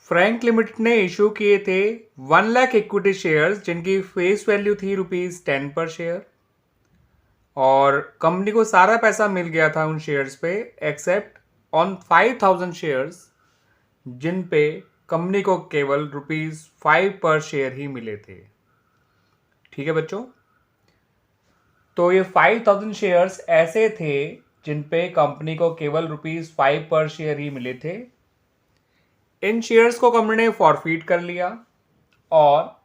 Frank limited ने issue किए थे 1 लाख इक्विटी शेयर्स जिनकी फेस वैल्यू थी ₹10 पर शेयर और कंपनी को सारा पैसा मिल गया था उन शेयर्स पे एक्सेप्ट ऑन 5,000 शेयर्स जिन पे कंपनी को केवल ₹5 पर शेयर ही मिले थे। ठीक है बच्चों, तो ये 5,000 शेयर्स ऐसे थे जिन पे कंपनी को केवल ₹5 पर शेयर ही मिले थे। इन शेयर्स को कंपनी ने फॉरफीट कर लिया और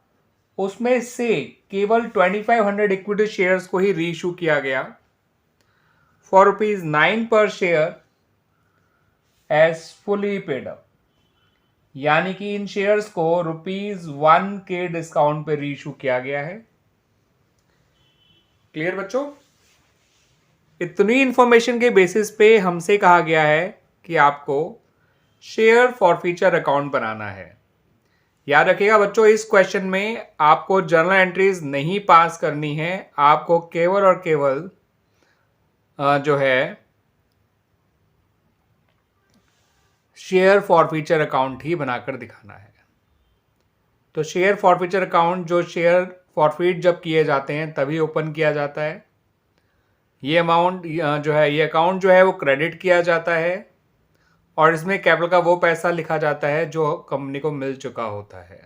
उसमें से केवल 2500 इक्विटी शेयर्स को ही रीइशू किया गया फॉर ₹9 पर share as fully paid up, यानी कि इन शेयर्स को ₹1 के डिस्काउंट पे रीइशू किया गया है। क्लियर बच्चों? इतनी इंफॉर्मेशन के बेसिस पे हमसे कहा गया है कि आपको शेयर फॉरफीचर अकाउंट बनाना है। याद रखिएगा बच्चों, इस क्वेश्चन में आपको जर्नल एंट्रीज नहीं पास करनी है, आपको केवल और केवल जो है शेयर फॉरफीचर अकाउंट ही बनाकर दिखाना है। तो शेयर फॉरफीचर अकाउंट जो शेयर फॉरफीट जब किए जाते हैं तभी ओपन किया जाता है। ये अमाउंट जो है, ये अकाउंट जो है वो क्रेडिट किया जाता है और इसमें कैपिटल का वो पैसा लिखा जाता है जो कंपनी को मिल चुका होता है।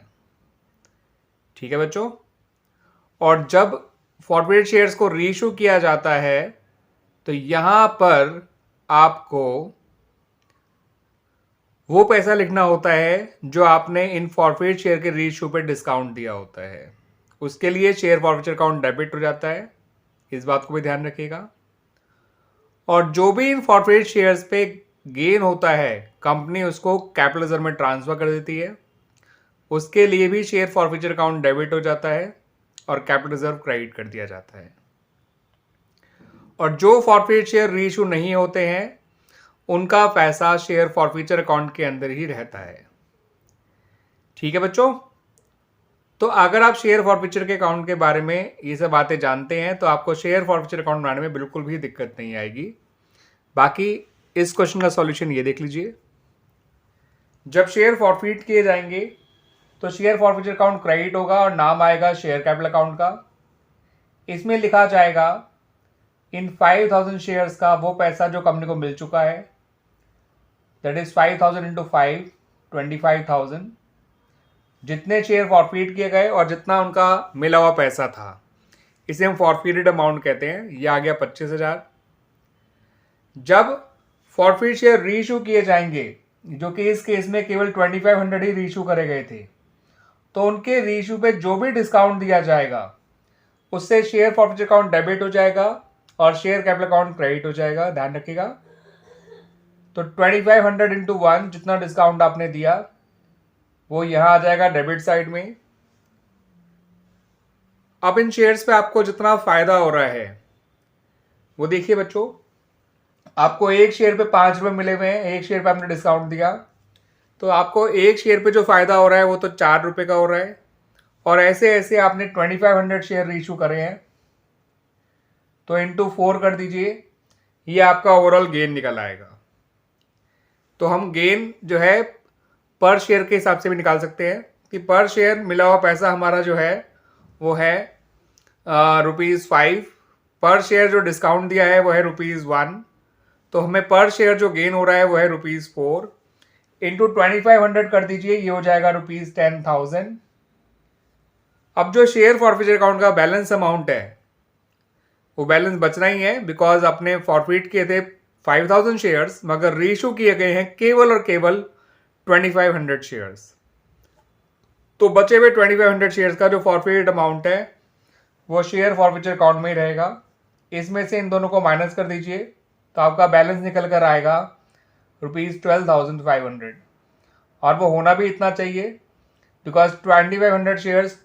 ठीक है बच्चों, और जब फॉरफीट शेयर्स को रीइशू किया जाता है तो यहां पर आपको वो पैसा लिखना होता है जो आपने इन फॉरफीट शेयर के रीइशू पे डिस्काउंट दिया होता है। उसके लिए शेयर फॉरफीचर अकाउंट डेबिट हो जाता है, इस बात को भी ध्यान रखिएगा। और जो भी इन फॉरफीट शेयर्स पे गेन होता है कंपनी उसको कैपिटल रिजर्व में ट्रांसफर कर देती है, उसके लिए भी शेयर फॉरफीचर अकाउंट डेबिट हो जाता है और कैपिटल रिजर्व क्रेडिट कर दिया जाता है। और जो फॉरफीट शेयर रीइशू नहीं होते हैं उनका पैसा शेयर फॉरफीचर अकाउंट के अंदर ही रहता है। ठीक है बच्चों, तो अगर आप शेयर फॉरफीचर के अकाउंट के बारे में ये सब बातें जानते हैं तो आपको शेयर फॉरफीचर अकाउंट बनाने में बिल्कुल भी दिक्कत नहीं आएगी। बाकी इस क्वेश्चन का सॉल्यूशन ये देख लीजिए। जब शेयर फॉरफीट किए जाएंगे तो शेयर फॉरफीचर अकाउंट क्रेडिट होगा और नाम आएगा शेयर कैपिटल अकाउंट का। इसमें लिखा जाएगा इन 5,000 शेयर्स का वो पैसा जो कंपनी को मिल चुका है, दैट इज 5,000 इंटू 5, 25,000। जितने शेयर फॉरफीट किए गए और जितना उनका मिला हुआ पैसा था, इसे हम फॉरफीटेड अमाउंट कहते हैं। यह आ गया 25,000। जब फॉरफीट शेयर रीइशू किए जाएंगे, जो कि इस केस में केवल 2500 ही रीइशू करे गए थे, तो उनके रीइशू पे जो भी डिस्काउंट दिया जाएगा उससे शेयर फॉरफीचर अकाउंट डेबिट हो जाएगा और शेयर कैपिटल अकाउंट क्रेडिट हो जाएगा। ध्यान रखिएगा। तो 2500 इंटू 1 जितना डिस्काउंट आपने दिया वो यहां आ जाएगा डेबिट साइड में। अब इन शेयर्स पे आपको जितना फायदा हो रहा है वो देखिए बच्चों, आपको एक शेयर पे 5 रुपए मिले हुए हैं, एक शेयर पे आपने डिस्काउंट दिया, तो आपको एक शेयर पे जो फायदा हो रहा है वो तो 4 रुपए का हो रहा है। और ऐसे ऐसे आपने 2500 शेयर रीइशू करे हैं, तो इंटू 4 कर दीजिए, ये आपका ओवरऑल गेन निकल आएगा। तो हम गेन जो है पर शेयर के हिसाब से भी निकाल सकते हैं कि पर शेयर मिला हुआ पैसा हमारा जो है वो है ₹5। पर शेयर जो डिस्काउंट दिया है वो है ₹1। तो हमें पर शेयर जो गेन हो रहा है वो है ₹4 इंटू 2500 कर दीजिए, ये हो जाएगा ₹10,000। अब जो शेयर फॉरफीचर अकाउंट का बैलेंस अमाउंट है वो बैलेंस बचना ही है, बिकॉज अपने फॉरफीट किए थे 5,000 शेयर्स मगर रीइशू किए गए हैं केवल और केवल 2500 शेयर्स। तो बचे हुए 2500 शेयर्स का जो फॉरफीट अमाउंट है वो शेयर फॉरफीचर अकाउंट में ही रहेगा। इसमें से इन दोनों को माइनस कर दीजिए तो आपका बैलेंस निकल कर आएगा ₹12,500। और वो होना भी इतना चाहिए बिकॉज 2500 शेयर्स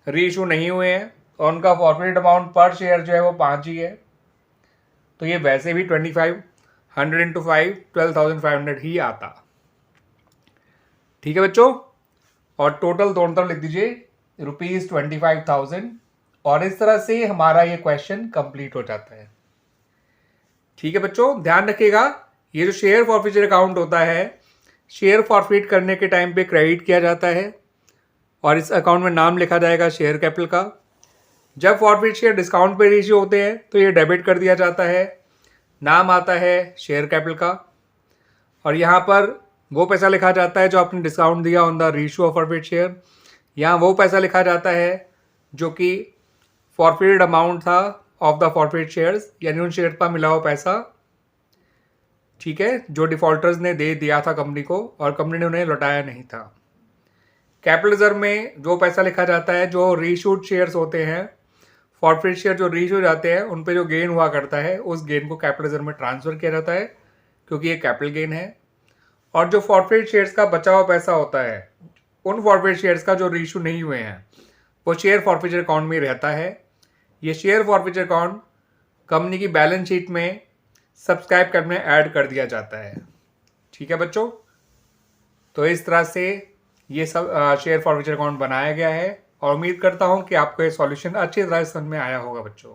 रीइशू नहीं हुए हैं और उनका फॉरफीट अमाउंट पर शेयर जो है वो 5 ही है। तो ये वैसे भी 2500 इंटू 5, 12,500 ही आता। ठीक है बच्चों, और टोटल दोनों तरफ लिख दीजिए ₹25,000 और इस तरह से हमारा ये क्वेश्चन कंप्लीट हो जाता है। ठीक है बच्चों, ध्यान रखिएगा, ये जो शेयर फॉरफीचर अकाउंट होता है शेयर फॉरफिट करने के टाइम पे क्रेडिट किया जाता है और इस अकाउंट में नाम लिखा जाएगा शेयर कैपिटल का। जब फॉरफिट शेयर डिस्काउंट पे रेशियो होते हैं तो ये डेबिट कर दिया जाता है, नाम आता है शेयर कैपिटल का और यहाँ पर वो पैसा लिखा जाता है जो आपने डिस्काउंट दिया on the ratio of forfeit share. यहाँ वो पैसा लिखा जाता है जो कि फॉरफिटेड अमाउंट था ऑफ द फॉरफिट शेयर्स, यानी उन शेयर पर मिला हुआ पैसा, ठीक है, जो डिफॉल्टर्स ने दे दिया था कंपनी को और कंपनी ने उन्हें लौटाया नहीं था। कैपिटल रिजर्व में जो पैसा लिखा जाता है जो रीइश्यूड शेयर्स होते हैं, फॉरफिट शेयर जो रीइश्यू जाते हैं उन पे जो गेन हुआ करता है उस गेन को कैपिटल रिजर्व में ट्रांसफर किया जाता है क्योंकि ये कैपिटल गेन है। और जो फॉरफिट शेयर्स का बचा हुआ पैसा होता है उन फॉरफिट शेयर्स का जो रीइश्यू नहीं हुए हैं वो शेयर फॉरफिचर अकाउंट में रहता है। ये शेयर फॉरफिचर अकाउंट कंपनी की बैलेंस शीट में सब्सक्राइब करने में ऐड कर दिया जाता है। ठीक है बच्चों, तो इस तरह से ये सब शेयर फॉरफिचर अकाउंट बनाया गया है और उम्मीद करता हूँ कि आपको ये सॉल्यूशन अच्छी तरह से समझ में आया होगा बच्चों।